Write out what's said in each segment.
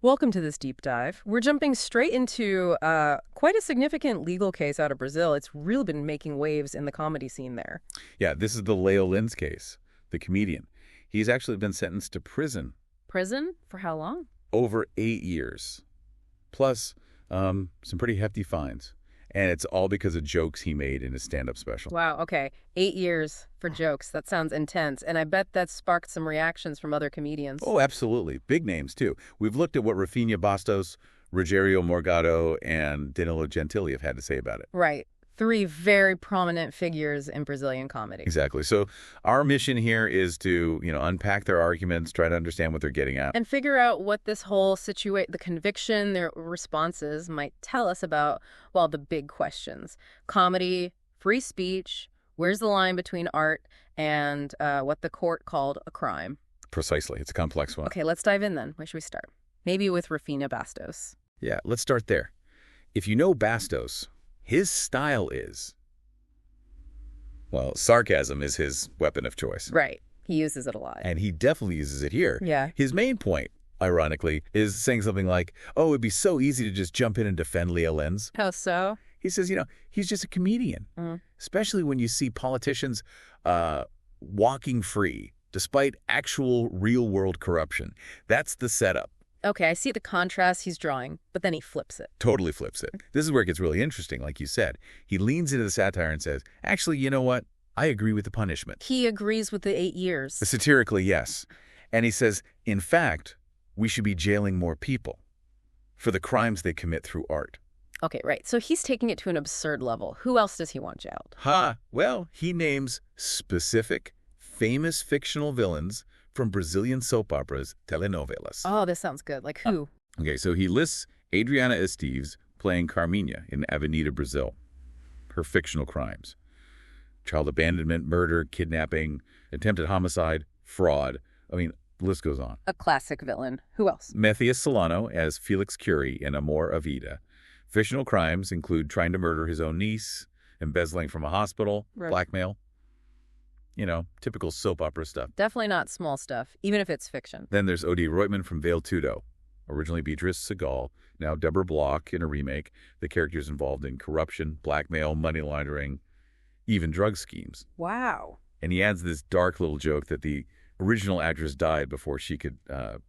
Welcome to this deep dive. We're jumping straight into quite a significant legal case out of Brazil. It's really been making waves in the comedy scene there. Yeah, this is the Léo Lins case, the comedian. He's actually been sentenced to prison. Prison? For how long? Over 8 years. Plus, some pretty hefty fines. And it's all because of jokes he made in his stand-up special. Wow, okay. 8 years for jokes. That sounds intense. And I bet that sparked some reactions from other comedians. Oh, absolutely. Big names, too. We've looked at what Rafinha Bastos, Rogério Morgado, and Danilo Gentili have had to say about it. Right. 3 very prominent figures in Brazilian comedy. Exactly. So our mission here is to, unpack their arguments, try to understand what they're getting at. And figure out what this whole the conviction, their responses might tell us about, well, the big questions. Comedy, free speech, where's the line between art and what the court called a crime? Precisely. It's a complex one. Okay, let's dive in then. Where should we start? Maybe with Rafinha Bastos. Yeah, let's start there. If you know Bastos, his style is, well, sarcasm is his weapon of choice. Right. He uses it a lot. And he definitely uses it here. Yeah. His main point, ironically, is saying something like, oh, it'd be so easy to just jump in and defend Léo Lins. How so? He says, he's just a comedian, especially when you see politicians walking free despite actual real-world corruption. That's the setup. Okay, I see the contrast he's drawing, but then he flips it. Totally flips it. This is where it gets really interesting, like you said. He leans into the satire and says, actually, you know what? I agree with the punishment. He agrees with the 8 years. Satirically, yes. And he says, in fact, we should be jailing more people for the crimes they commit through art. Okay, right. So he's taking it to an absurd level. Who else does he want jailed? Well, he names specific, famous fictional villains from Brazilian soap operas, telenovelas. Oh, this sounds good. Like who? Okay, so he lists Adriana Esteves playing Carminha in Avenida Brazil. Her fictional crimes: child abandonment, murder, kidnapping, attempted homicide, fraud. I mean, the list goes on. A classic villain. Who else? Matthias Solano as Felix Curie in Amor à Vida. Fictional crimes include trying to murder his own niece, embezzling from a hospital, blackmail. Typical soap opera stuff. Definitely not small stuff, even if it's fiction. Then there's Odie Roitman from Veil Tudo, originally Beatrice Segal, now Deborah Bloch in a remake. The character's involved in corruption, blackmail, money laundering, even drug schemes. Wow. And he adds this dark little joke that the original actress died before she could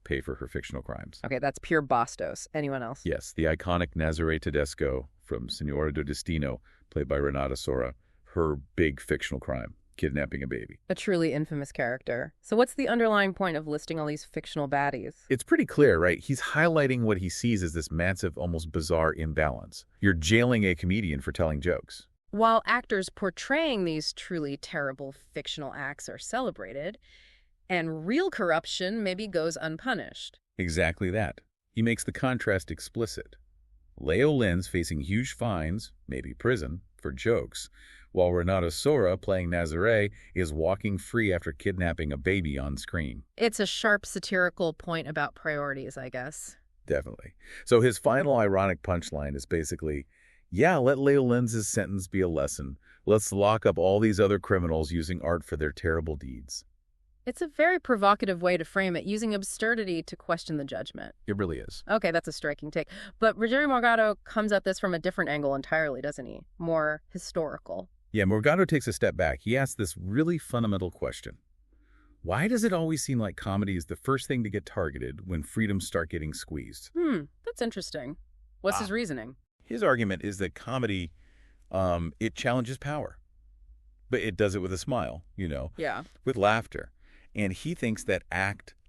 pay for her fictional crimes. Okay, that's pure Bastos. Anyone else? Yes, the iconic Nazaré Tedesco from Senhora do Destino, played by Renata Sora, her big fictional crime: kidnapping a baby. A truly infamous character. So what's the underlying point of listing all these fictional baddies? It's pretty clear, right? He's highlighting what he sees as this massive, almost bizarre imbalance. You're jailing a comedian for telling jokes, while actors portraying these truly terrible fictional acts are celebrated, and real corruption maybe goes unpunished. Exactly that. He makes the contrast explicit. Léo Lins facing huge fines, maybe prison, for jokes, while Renata Sora, playing Nazaré, is walking free after kidnapping a baby on screen. It's a sharp satirical point about priorities, I guess. Definitely. So his final ironic punchline is basically, yeah, let Léo Lins' sentence be a lesson. Let's lock up all these other criminals using art for their terrible deeds. It's a very provocative way to frame it, using absurdity to question the judgment. It really is. Okay, that's a striking take. But Rogério Morgado comes at this from a different angle entirely, doesn't he? More historical. Yeah, Morgado takes a step back. He asks this really fundamental question. Why does it always seem like comedy is the first thing to get targeted when freedoms start getting squeezed? That's interesting. What's his reasoning? His argument is that comedy, it challenges power. But it does it with a smile, Yeah. with laughter. And he thinks that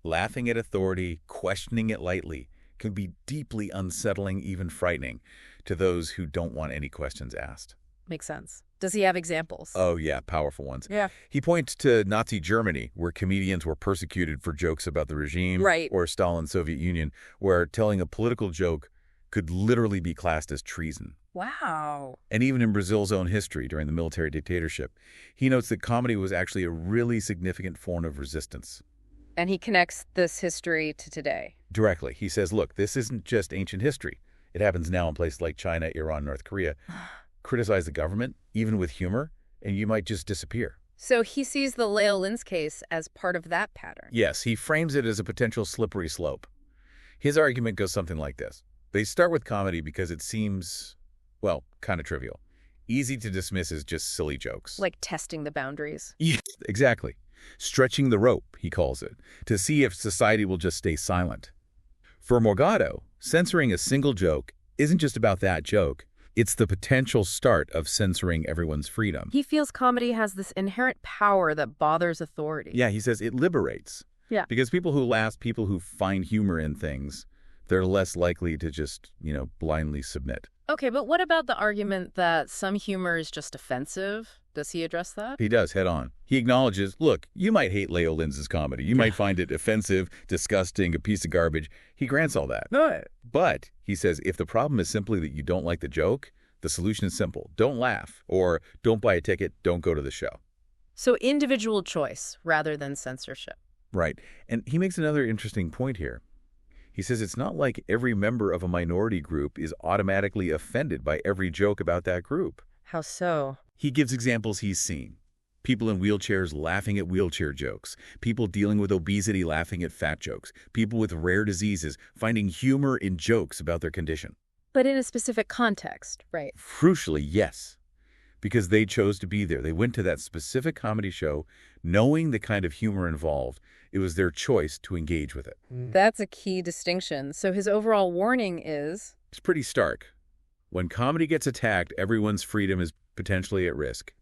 laughing at authority, questioning it lightly, can be deeply unsettling, even frightening, to those who don't want any questions asked. Makes sense. Does he have examples? Oh, yeah, powerful ones. Yeah. He points to Nazi Germany, where comedians were persecuted for jokes about the regime, right, or Stalin's Soviet Union, where telling a political joke could literally be classed as treason. Wow. And even in Brazil's own history during the military dictatorship, he notes that comedy was actually a really significant form of resistance. And he connects this history to today. Directly. He says, look, this isn't just ancient history. It happens now in places like China, Iran, North Korea. Criticize the government, even with humor, and you might just disappear. So he sees the Léo Lins case as part of that pattern. Yes, he frames it as a potential slippery slope. His argument goes something like this. They start with comedy because it seems, well, kind of trivial. Easy to dismiss as just silly jokes. Like testing the boundaries. Yeah, exactly. Stretching the rope, he calls it, to see if society will just stay silent. For Morgado, censoring a single joke isn't just about that joke. It's the potential start of censoring everyone's freedom. He feels comedy has this inherent power that bothers authority. Yeah, he says it liberates. Yeah. Because people who laugh, people who find humor in things, they're less likely to just, blindly submit. Okay, but what about the argument that some humor is just offensive? Does he address that? He does, head on. He acknowledges, look, you might hate Léo Lins' comedy. You might find it offensive, disgusting, a piece of garbage. He grants all that. No. But, he says, if the problem is simply that you don't like the joke, the solution is simple. Don't laugh, or don't buy a ticket, don't go to the show. So individual choice rather than censorship. Right. And he makes another interesting point here. He says it's not like every member of a minority group is automatically offended by every joke about that group. How so? He gives examples he's seen. People in wheelchairs laughing at wheelchair jokes. People dealing with obesity laughing at fat jokes. People with rare diseases finding humor in jokes about their condition. But in a specific context, right? Crucially, yes. Because they chose to be there. They went to that specific comedy show knowing the kind of humor involved. It was their choice to engage with it. That's a key distinction. So his overall warning is... It's pretty stark. When comedy gets attacked, everyone's freedom is potentially at risk.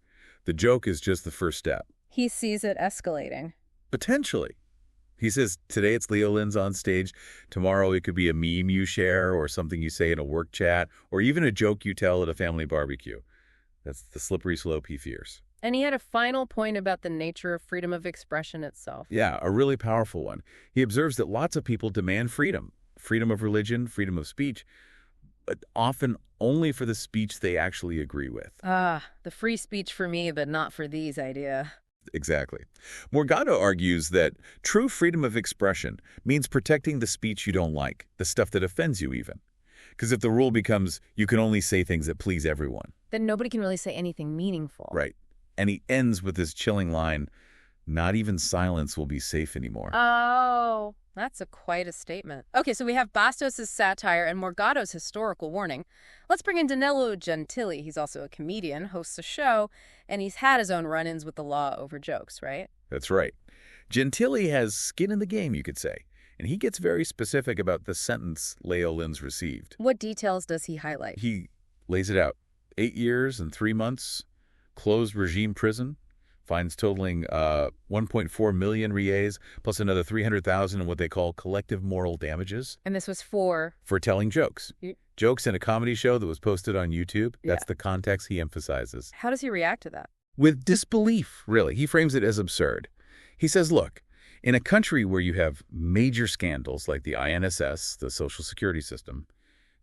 The joke is just the first step. He sees it escalating. Potentially. He says, today it's Léo Lins on stage. Tomorrow it could be a meme you share or something you say in a work chat or even a joke you tell at a family barbecue. That's the slippery slope he fears. And he had a final point about the nature of freedom of expression itself. Yeah, a really powerful one. He observes that lots of people demand freedom. Freedom of religion, freedom of speech, but often only for the speech they actually agree with. Ah, the free speech for me, but not for these idea. Exactly. Morgado argues that true freedom of expression means protecting the speech you don't like, the stuff that offends you even. Because if the rule becomes you can only say things that please everyone. Then nobody can really say anything meaningful. Right. And he ends with this chilling line, not even silence will be safe anymore. Oh, that's quite a statement. Okay, so we have Bastos' satire and Morgado's historical warning. Let's bring in Danilo Gentili. He's also a comedian, hosts a show, and he's had his own run-ins with the law over jokes, right? That's right. Gentili has skin in the game, you could say. And he gets very specific about the sentence Léo Lins received. What details does he highlight? He lays it out. 8 years and 3 months, closed regime prison, fines totaling 1.4 million reais, plus another 300,000 in what they call collective moral damages. And this was for telling jokes. Jokes in a comedy show that was posted on YouTube. That's Yeah. the context he emphasizes. How does he react to that? With disbelief, really. He frames it as absurd. He says, look, in a country where you have major scandals like the INSS, the Social Security system,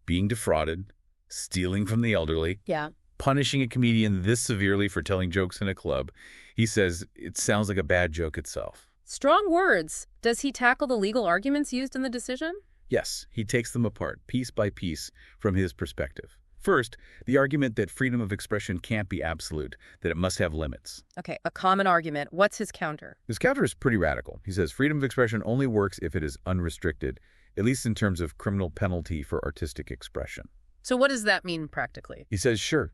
being defrauded, stealing from the elderly, Yeah. punishing a comedian this severely for telling jokes in a club, he says it sounds like a bad joke itself. Strong words. Does he tackle the legal arguments used in the decision? Yes, he takes them apart, piece by piece, from his perspective. First, the argument that freedom of expression can't be absolute, that it must have limits. Okay, a common argument. What's his counter? His counter is pretty radical. He says freedom of expression only works if it is unrestricted, at least in terms of criminal penalty for artistic expression. So what does that mean practically? He says, sure,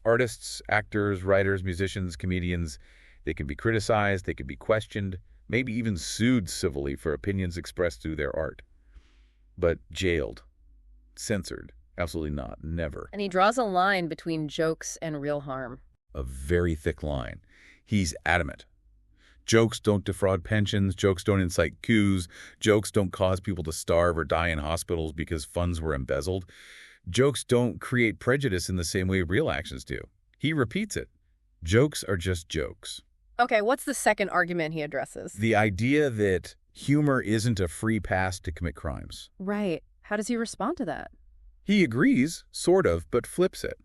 artists, actors, writers, musicians, comedians, they can be criticized, they can be questioned, maybe even sued civilly for opinions expressed through their art. But jailed, censored, absolutely not, never. And he draws a line between jokes and real harm. A very thick line. He's adamant. Jokes don't defraud pensions, jokes don't incite coups, jokes don't cause people to starve or die in hospitals because funds were embezzled. Jokes don't create prejudice in the same way real actions do. He repeats it. Jokes are just jokes. Okay, what's the second argument he addresses? The idea that humor isn't a free pass to commit crimes. Right. How does he respond to that? He agrees, sort of, but flips it.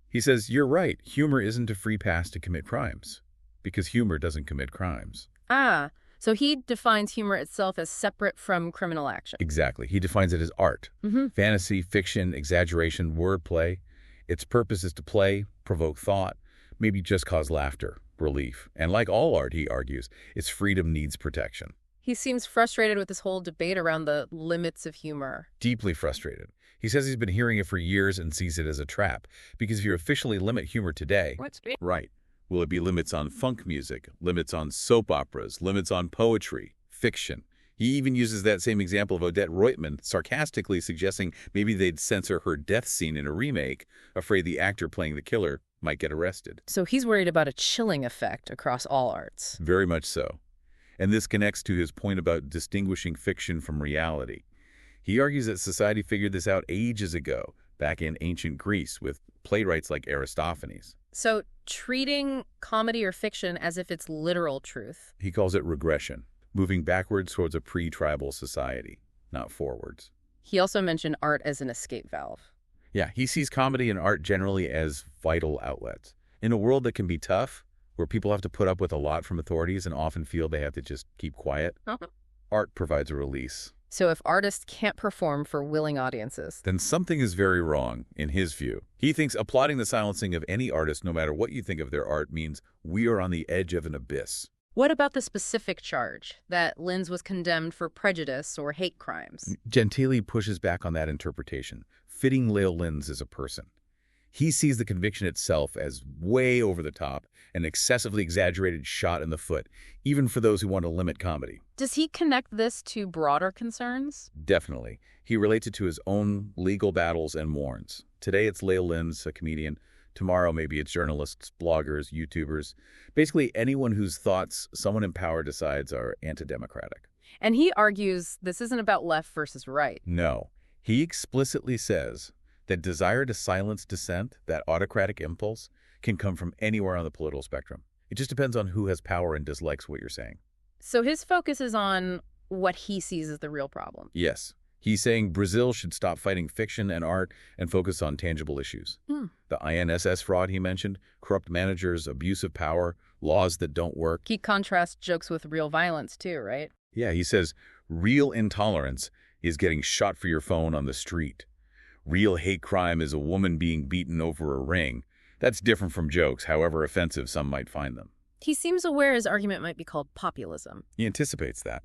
He says, you're right, humor isn't a free pass to commit crimes, because humor doesn't commit crimes. Ah, so he defines humor itself as separate from criminal action. Exactly. He defines it as art. Mm-hmm. Fantasy, fiction, exaggeration, wordplay. Its purpose is to play, provoke thought, maybe just cause laughter, relief. And like all art, he argues, its freedom needs protection. He seems frustrated with this whole debate around the limits of humor. Deeply frustrated. He says he's been hearing it for years and sees it as a trap, because if you officially limit humor today, right, will it be limits on funk music, limits on soap operas, limits on poetry, fiction? He even uses that same example of Odette Roitman, sarcastically suggesting maybe they'd censor her death scene in a remake, afraid the actor playing the killer might get arrested. So he's worried about a chilling effect across all arts. Very much so. And this connects to his point about distinguishing fiction from reality. He argues that society figured this out ages ago, back in ancient Greece, with playwrights like Aristophanes. So treating comedy or fiction as if it's literal truth. He calls it regression, moving backwards towards a pre-tribal society, not forwards. He also mentioned art as an escape valve. Yeah, he sees comedy and art generally as vital outlets. In a world that can be tough, where people have to put up with a lot from authorities and often feel they have to just keep quiet, art provides a release. So if artists can't perform for willing audiences, Then something is very wrong, in his view. He thinks applauding the silencing of any artist, no matter what you think of their art, means we are on the edge of an abyss. what about the specific charge that Lins was condemned for prejudice or hate crimes? Gentili pushes back on that interpretation, fitting Léo Lins as a person. He sees the conviction itself as way over the top, an excessively exaggerated shot in the foot, even for those who want to limit comedy. Does he connect this to broader concerns? Definitely. He relates it to his own legal battles and warns. Today it's Léo Lins, a comedian. Tomorrow maybe it's journalists, bloggers, YouTubers, basically anyone whose thoughts someone in power decides are anti-democratic. And he argues this isn't about left versus right. No. He explicitly says that desire to silence dissent, that autocratic impulse, can come from anywhere on the political spectrum. It just depends on who has power and dislikes what you're saying. So his focus is on what he sees as the real problem. Yes. He's saying Brazil should stop fighting fiction and art and focus on tangible issues. The INSS fraud he mentioned, corrupt managers, abuse of power, laws that don't work. He contrasts jokes with real violence too, right? Yeah, he says real intolerance is getting shot for your phone on the street. Real hate crime is a woman being beaten over a ring. That's different from jokes, however offensive some might find them. He seems aware his argument might be called populism. He anticipates that.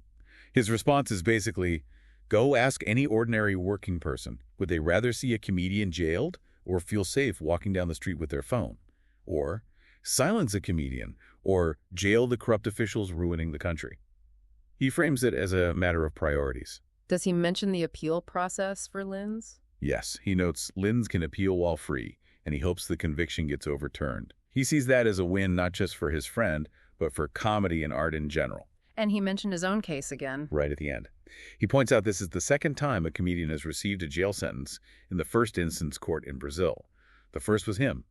His response is basically, go ask any ordinary working person. Would they rather see a comedian jailed or feel safe walking down the street with their phone? Or silence a comedian or jail the corrupt officials ruining the country? He frames it as a matter of priorities. Does he mention the appeal process for Lins? Yes, he notes Lins can appeal while free, and he hopes the conviction gets overturned. He sees that as a win not just for his friend, but for comedy and art in general. And he mentioned his own case again. Right at the end. He points out this is the second time a comedian has received a jail sentence in the first instance court in Brazil. The first was him.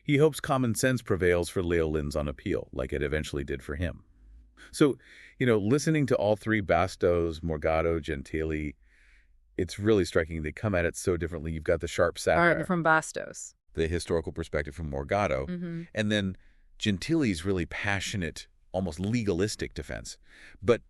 He hopes common sense prevails for Léo Lins on appeal, like it eventually did for him. So, listening to all three, Bastos, Morgado, Gentili, it's really striking. They come at it so differently. You've got the sharp satire. Art from Bastos. The historical perspective from Morgado. And then Gentili's really passionate, almost legalistic defense. But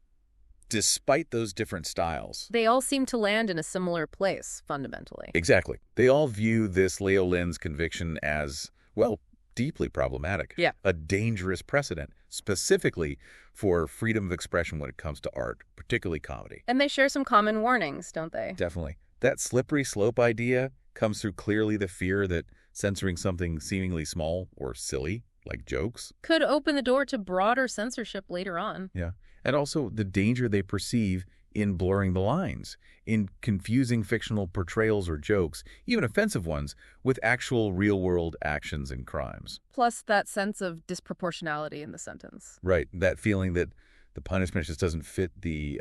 despite those different styles, They all seem to land in a similar place, fundamentally. exactly, they all view this Léo Lins conviction as, well, deeply problematic. Yeah. A dangerous precedent, specifically for freedom of expression when it comes to art, particularly comedy. And they share some common warnings, don't they? Definitely. That slippery slope idea comes through clearly the fear that censoring something seemingly small or silly, like jokes, Could open the door to broader censorship later on. yeah, and also the danger they perceive in blurring the lines, in confusing fictional portrayals or jokes, even offensive ones, with actual real-world actions and crimes. Plus that sense of disproportionality in the sentence. Right, that feeling that the punishment just doesn't fit the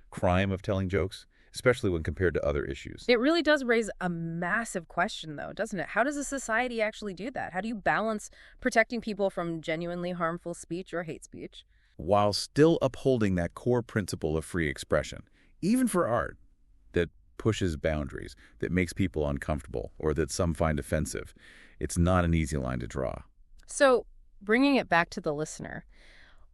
crime of telling jokes, especially when compared to other issues. It really does raise a massive question, though, doesn't it? How does a society actually do that? How do you balance protecting people from genuinely harmful speech or hate speech while still upholding that core principle of free expression, even for art that pushes boundaries, that makes people uncomfortable, or that some find offensive? It's not an easy line to draw. So, bringing it back to the listener,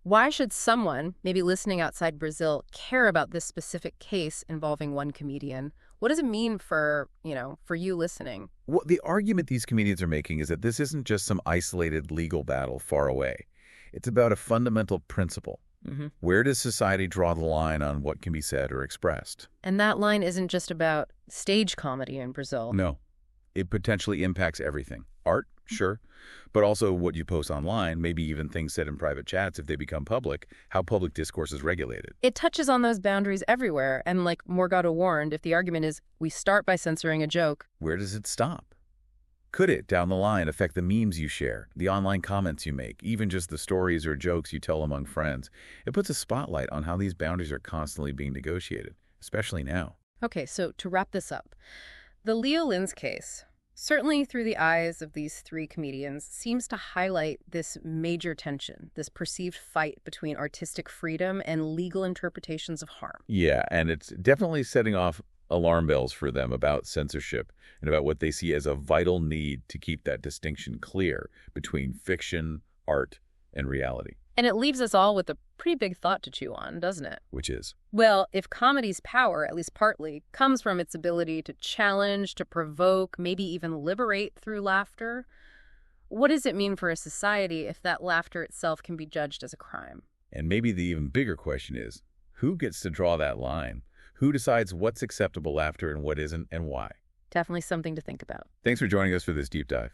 why should someone, maybe listening outside Brazil, care about this specific case involving one comedian? What does it mean for you listening? Well, the argument these comedians are making is that this isn't just some isolated legal battle far away. It's about a fundamental principle, Hmm. Where does society draw the line on what can be said or expressed? And that line isn't just about stage comedy in Brazil. No. It potentially impacts everything. Art, sure, but also what you post online, maybe even things said in private chats if they become public, how public discourse is regulated. It touches on those boundaries everywhere, and like Morgado warned, if the argument is we start by censoring a joke, Where does it stop? Could it, down the line, affect the memes you share, the online comments you make, even just the stories or jokes you tell among friends? It puts a spotlight on how these boundaries are constantly being negotiated, especially now. Okay, so to wrap this up, the Léo Lins case, certainly through the eyes of these three comedians, seems to highlight this major tension, this perceived fight between artistic freedom and legal interpretations of harm. Yeah, and it's definitely setting off alarm bells for them about censorship and about what they see as a vital need to keep that distinction clear between fiction, art, and reality. And it leaves us all with a pretty big thought to chew on, doesn't it? Which is, Well, if comedy's power, at least partly, comes from its ability to challenge, to provoke, maybe even liberate through laughter, what does it mean for a society if that laughter itself can be judged as a crime? and maybe the even bigger question is, who gets to draw that line? Who decides what's acceptable laughter and what isn't, and why? Definitely something to think about. Thanks for joining us for this deep dive.